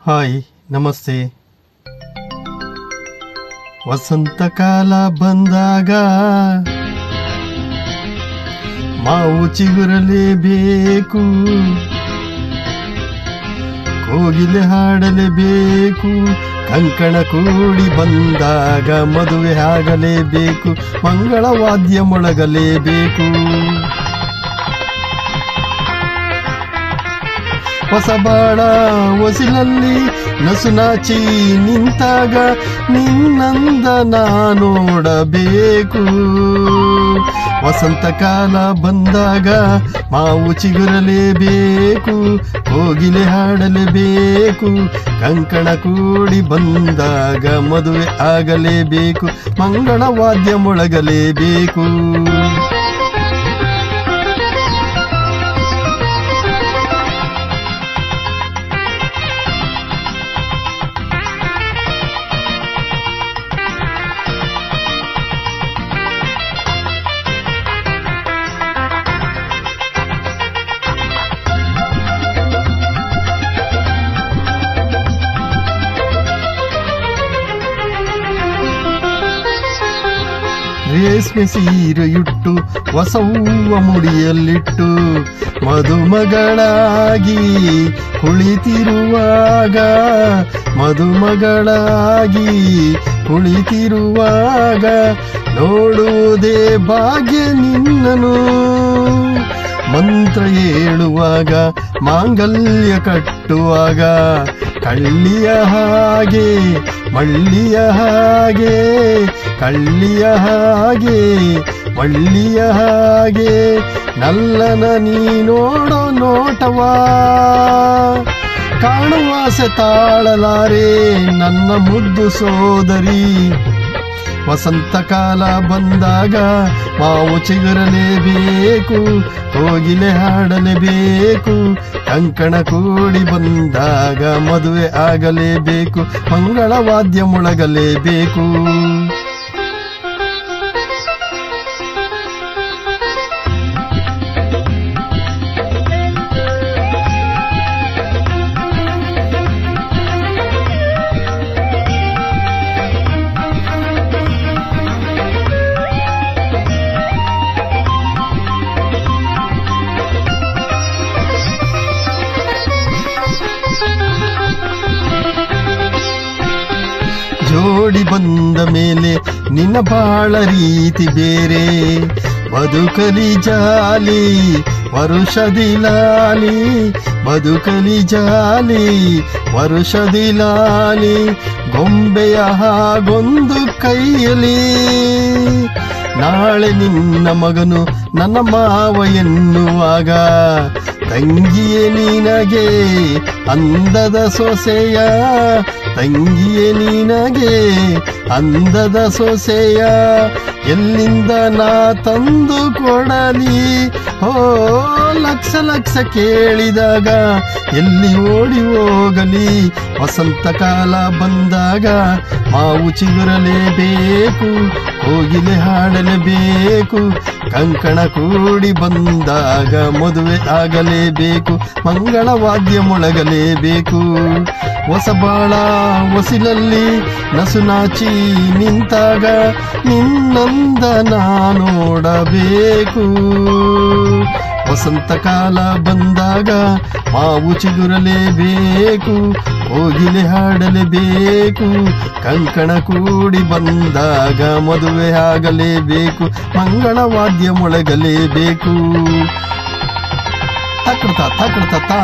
Hi, ನಮಸ್ತೆ. ವಸಂತ ಕಾಲ ಬಂದಾಗ ಮಾವು ಚಿಗುರಲೇಬೇಕು, ಕೋಗಿಲೆ ಹಾಡಲೇಬೇಕು, ಕಂಕಣ ಕೂಡಿ ಬಂದಾಗ ಮದುವೆ ಆಗಲೇಬೇಕು, ಮಂಗಳವಾದ್ಯ ಮೊಳಗಲೇಬೇಕು. ಹೊಸಬಾಳ ಹೊಸಿಲಲ್ಲಿ ನಸುನಾಚಿ ನಿಂತಾಗ ನಿನ್ನಂದ ನೋಡಬೇಕು. ವಸಂತ ಕಾಲ ಬಂದಾಗ ಮಾವು ಚಿಗುರಲೇಬೇಕು, ಕೋಗಿಲೆ ಹಾಡಲೇಬೇಕು, ಕಂಕಣ ಕೂಡಿ ಬಂದಾಗ ಮದುವೆ ಆಗಲೇಬೇಕು, ಮಂಗಳವಾದ್ಯ ಮೊಳಗಲೇಬೇಕು. ರೇಷ್ಮೆ ಸೀರೆಯುಟ್ಟು ಹೊಸ ಹೂವ ಮುಡಿಯಲ್ಲಿಟ್ಟು ಮದುಮಗಳಾಗಿ ಕುಳಿತಿರುವಾಗ, ಮದುಮಗಳಾಗಿ ಕುಳಿತಿರುವಾಗ ನೋಡುವುದೇ ಭಾಗ್ಯ ನಿನ್ನನು. ಮಂತ್ರ ಹೇಳುವಾಗ ಮಾಂಗಲ್ಯ ಕಟ್ಟುವಾಗ ಕಳ್ಳಿಯ ಹಾಗೆ ಮಳ್ಳಿಯ ಹಾಗೆ, ಕಳ್ಳಿಯ ಹಾಗೆ ಮಳ್ಳಿಯ ಹಾಗೆ ನಲ್ಲನ ನೀ ನೋಡೋ ನೋಟವಾ ಕಾಣುವಾಸೆ ತಾಳಲಾರೆ ನನ್ನ ಮುದ್ದು ಸೋದರಿ. ವಸಂತ ಕಾಲ ಬಂದಾಗ ಮಾವು ಚಿಗುರಲೇಬೇಕು, ಕೋಗಿಲೆ ಹಾಡಲೇಬೇಕು, ಕಂಕಣ ಕೂಡಿ ಬಂದಾಗ ಮದುವೆ ಆಗಲೇಬೇಕು, ಮಂಗಳವಾದ್ಯ ಮೊಳಗಲೇಬೇಕು. ಜೋಡಿ ಬಂದ ಮೇಲೆ ನಿನ್ನ ಬಾಳ ರೀತಿ ಬೇರೆ, ಬದುಕಲಿ ಜಾಲಿ ವರುಷದಿ ಲಾಲಿ, ಬದುಕಲಿ ಜಾಲಿ ವರುಷದಿ ಲಾಲಿ, ಗೊಂಬೆಯ ಹಾಗೊಂದು ಕೈಯಲಿ. ನಾಳೆ ನಿನ್ನ ಮಗನು ನನ್ನ ಮಾವ ಎನ್ನುವಾಗ ತಂಗಿಯೇ ನಿನಗೆ ಅಂದದ ಸೊಸೆಯ, ತಂಗಿಯೇ ನಿನಗೆ ಅಂದದ ಸೊಸೆಯ, ಎಲ್ಲಿಂದ ನಾ ತಂದು ಕೊಡಲಿ. ಓ ಲಕ್ಷ ಲಕ್ಷ ಕೇಳಿದಾಗ ಎಲ್ಲಿ ಓಡಿ ಹೋಗಲಿ. ವಸಂತ ಕಾಲ ಬಂದಾಗ ಮಾವು ಚಿಗುರಲೇಬೇಕು, ಕೋಗಿಲೆ ಹಾಡಲೇಬೇಕು, ಕಂಕಣ ಕೂಡಿ ಬಂದಾಗ ಮದುವೆ ಆಗಲೇಬೇಕು, ಮಂಗಳವಾದ್ಯ ಮೊಳಗಲೇಬೇಕು. ಹೊಸಬಾಳ ಹೊಸಿಲಲ್ಲಿ ನಸುನಾಚಿ ನಿಂತಾಗ ನಿನ್ನಂದ ನೋಡಬೇಕು. ವಸಂತ ಕಾಲ ಬಂದಾಗ ಮಾವು ಚಿಗುರಲೇಬೇಕು, ಕೋಗಿಲೆ ಹಾಡಲೇಬೇಕು, ಕಂಕಣ ಕೂಡಿ ಬಂದಾಗ ಮದುವೆ ಆಗಲೇಬೇಕು, ಮಂಗಳವಾದ್ಯ ಮೊಳಗಲೇಬೇಕು. ತಕ್ರತ ತಕ್ರತ ತಾ